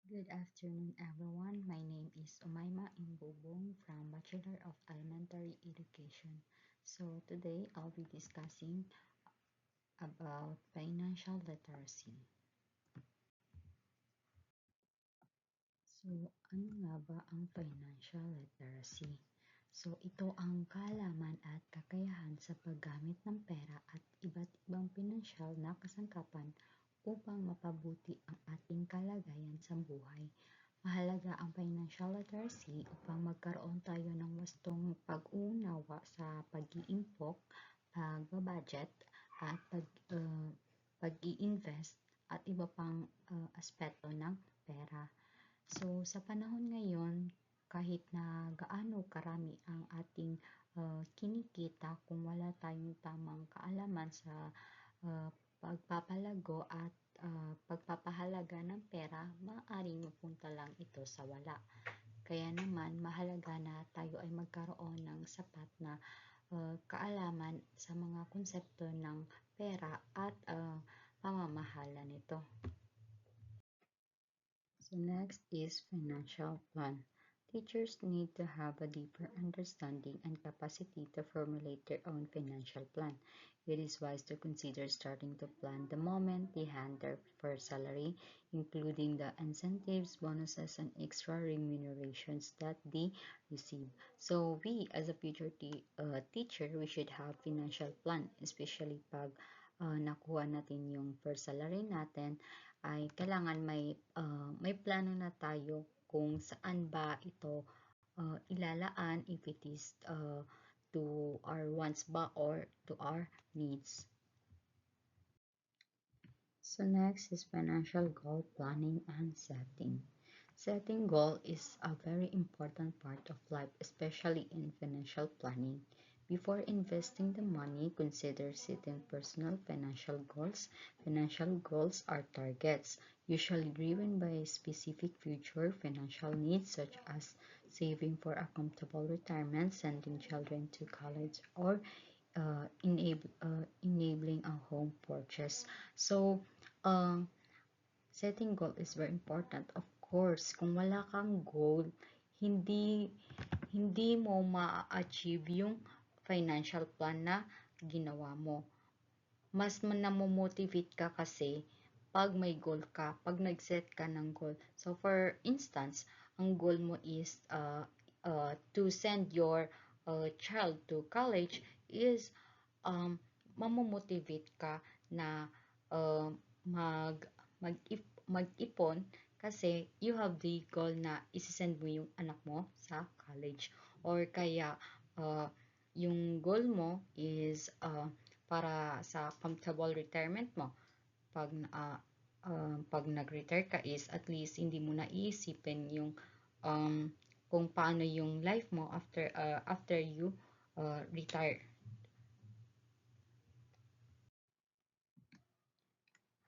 Good afternoon, everyone. My name is Umayma Imbobong from Bachelor of Elementary Education. So today I'll be discussing about financial literacy. So ano nga ba ang financial literacy? So ito ang kaalaman at kakayahan sa paggamit ng pera at iba't ibang pinansyal na kasangkapan upang mapabuti ang ating kalagayan sa buhay. Mahalaga ang financial literacy upang magkaroon tayo ng wastong pag-uunawa sa pag-iimpok, pag-budget, at pag-i-invest at iba pang aspeto ng pera. So, sa panahon ngayon, kahit na gaano karami ang ating kinikita, kung wala tayong tamang kaalaman sa pagpapalago at pagpapahalaga ng pera, maaaring mapunta lang ito sa wala. Kaya naman, mahalaga na tayo ay magkaroon ng sapat na kaalaman sa mga konsepto ng pera at pamamahala nito. So next is financial plan. Teachers need to have a deeper understanding and capacity to formulate their own financial plan. It is wise to consider starting to plan the moment they hand their first salary, including the incentives, bonuses, and extra remunerations that they receive. So we, as a future teacher, we should have financial plan, especially pag nakuha natin yung first salary natin, ay kailangan may plano na tayo kung saan ba ito ilalaan, if it is to our wants ba or to our needs. So next is financial goal planning and setting. Setting goal is a very important part of life, especially in financial planning. Before investing the money, consider setting personal financial goals. Financial goals are targets, usually driven by specific future financial needs such as saving for a comfortable retirement, sending children to college, or enabling a home purchase. So, setting goal is very important. Of course, kung wala kang goal, hindi hindi mo ma-achieve yung financial plan na ginawa mo. Mas namomotivate ka kasi pag may goal ka, pag nag-set ka ng goal. So, for instance, ang goal mo is to send your child to college is mamomotivate ka na uh, mag mag-ipon kasi you have the goal na isi-send mo yung anak mo sa college, or kaya yung goal mo is para sa comfortable retirement mo. Pag nag-retire ka is at least hindi mo na iisipin yung kung paano yung life mo after you retire.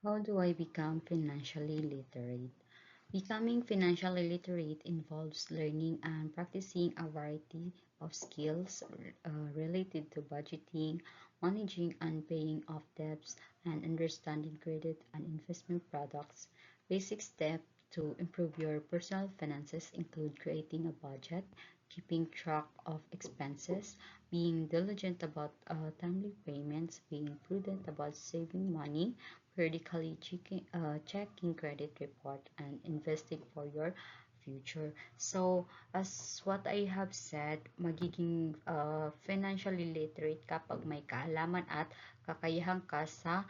How do I become financially literate? Becoming financially literate involves learning and practicing a variety of skills related to budgeting, managing and paying off debts, and understanding credit and investment products. Basic steps to improve your personal finances include creating a budget, keeping track of expenses, being diligent about timely payments, being prudent about saving money, periodically checking credit report, and investing for your future. So, as what I have said, magiging financially literate kapag may kaalaman at kakayahan ka sa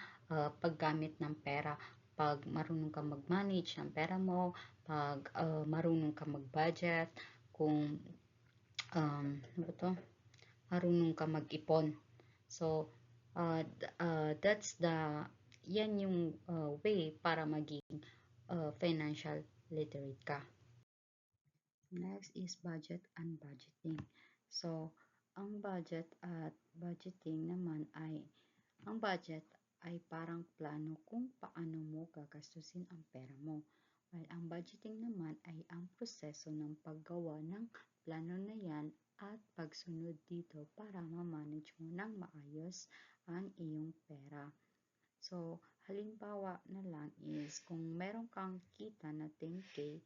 paggamit ng pera. Pag marunong ka mag-manage ng pera mo, pag marunong ka mag-budget, kung ano ba to? Marunong ka mag-ipon. So, that's yan yung way para maging financial literate ka. Next is budget and budgeting. So, ang budget at budgeting naman ang budget ay parang plano kung paano mo gagastusin ang pera mo. While ang budgeting naman ay ang proseso ng paggawa ng plano na yan at pagsunod dito para ma-manage mo ng maayos ang iyong pera. So, halimbawa na lang is kung meron kang kita na 10K,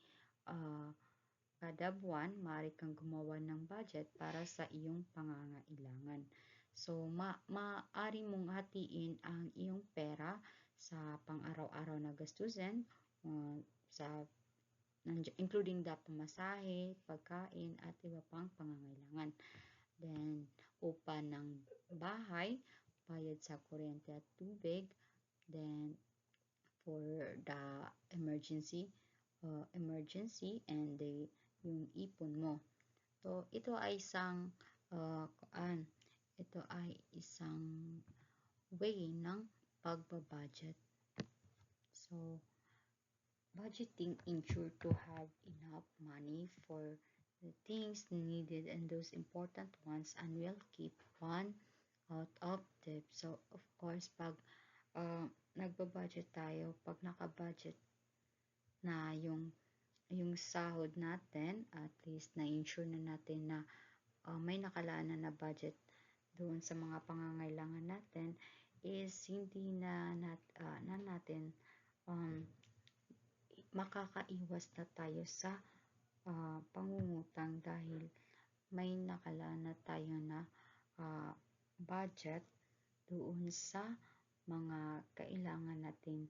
kada buwan, maaari kang gumawa ng budget para sa iyong pangangailangan. So, maaari mong hatiin ang iyong pera sa pang-araw-araw na gastusin, sa including the pamasahe, pagkain, at iba pang pangangailangan. Then, upa ng bahay, bayad sa kuryente at tubig, then for the emergency and yung ipon mo. So, ito ay isang way ng pagbabudget. So, budgeting ensure to have enough money for the things needed and those important ones, and will keep one out of debt. So, of course, pag nagbabudget tayo, pag nakabudget na yung sahod natin, at least na-ensure na natin na may nakalaan na budget doon sa mga pangangailangan natin, is hindi na natin makakaiwas na tayo sa pangungutang dahil may nakalaan na tayo na budget doon sa mga kailangan natin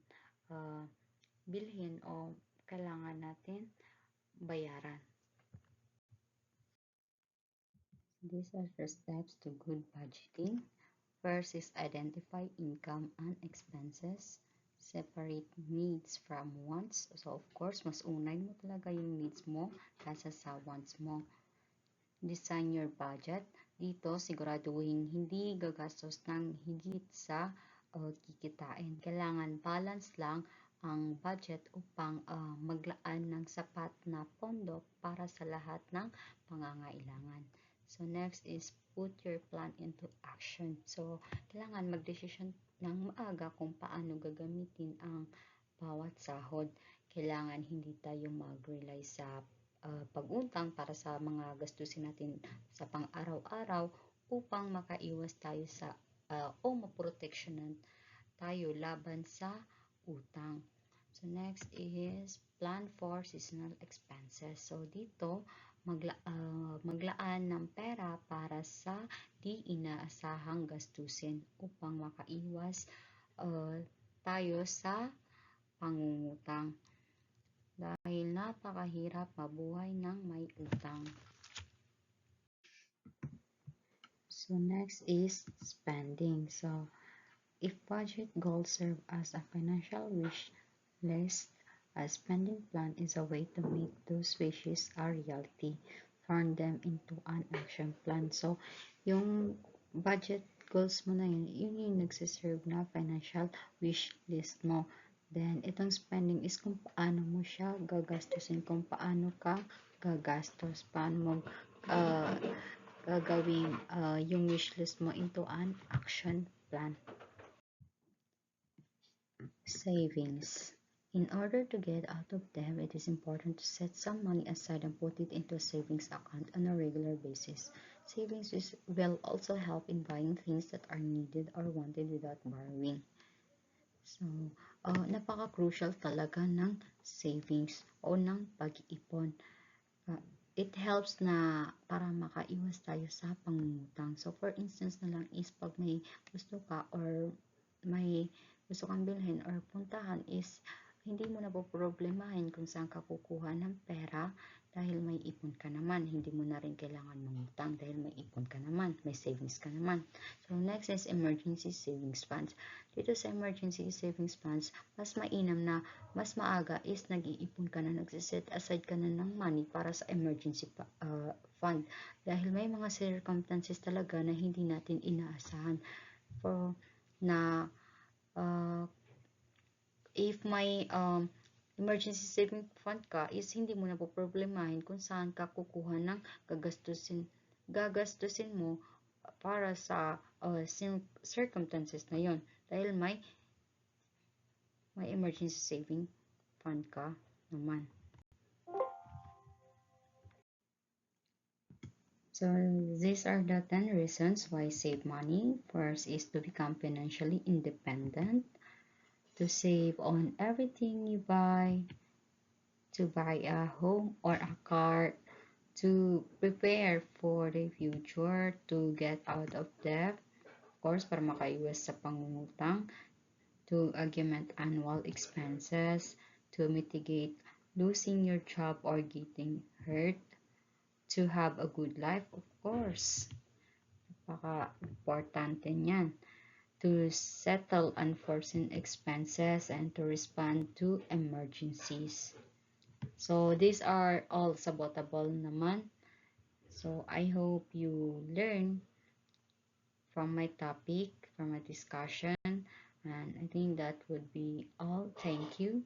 bilhin o kailangan natin bayaran. These are the steps to good budgeting. First is identify income and expenses. Separate needs from wants. So, of course, mas unay mo talaga yung needs mo kaysa sa wants mo. Design your budget. Dito, siguraduhin hindi gagastos ng higit sa kikitain. Kailangan balance lang ang budget upang maglaan ng sapat na pondo para sa lahat ng pangangailangan. So, next is put your plan into action. So, kailangan magdesisyon ng maaga kung paano gagamitin ang bawat sahod. Kailangan hindi tayo mag-rely sa pag-utang para sa mga gastusin natin sa pang-araw-araw upang makaiwas tayo sa o maproteksyonan tayo laban sa utang. So, next is plan for seasonal expenses. So, dito, maglaan ng pera para sa di inaasahang gastusin upang makaiwas tayo sa pangungutang. Dahil napakahirap mabuhay ng may utang. So, next is spending. So, if budget goals serve as a financial wish list, a spending plan is a way to make those wishes a reality. Turn them into an action plan. So, yung budget goals mo na yun yung nagsiserve na financial wish list mo. Then, itong spending is kung paano mo siya gagastusin, kung paano ka gagastos, paano mo gagawin yung wish list mo into an action plan. Savings. In order to get out of debt, it is important to set some money aside and put it into a savings account on a regular basis. Savings will also help in buying things that are needed or wanted without borrowing. So, napaka-crucial talaga ng savings o ng pag-iipon. It helps na para makaiwas tayo sa pangungutang. So, for instance na lang is pag may gusto ka or may gusto kang bilhin or puntahan is hindi mo na poproblemahin kung saan ka kukuha ng pera dahil may ipon ka naman. Hindi mo na rin kailangan mangutang dahil may ipon ka naman, may savings ka naman. So, next is emergency savings funds. Dito sa emergency savings funds, mas mainam na mas maaga is nag-iipon ka na, nagsiset aside ka na ng money para sa emergency fund. Dahil may mga circumstances talaga na hindi natin inaasahan. If may emergency saving fund ka, is hindi mo na po problemahin kung saan ka kukuha ng gagastusin mo para sa circumstances na yon dahil may emergency saving fund ka naman. So, these are the 10 reasons why save money. First is to become financially independent. to save on everything you buy, to buy a home or a car, to prepare for the future, to get out of debt, of course, para makaiwas sa pangungutang, to augment annual expenses, to mitigate losing your job or getting hurt, to have a good life, of course. Napaka-importante niyan. To settle unforeseen expenses and to respond to emergencies. So, these are all sabotable naman. So, I hope you learn from my topic, from my discussion, and I think that would be all. Thank you.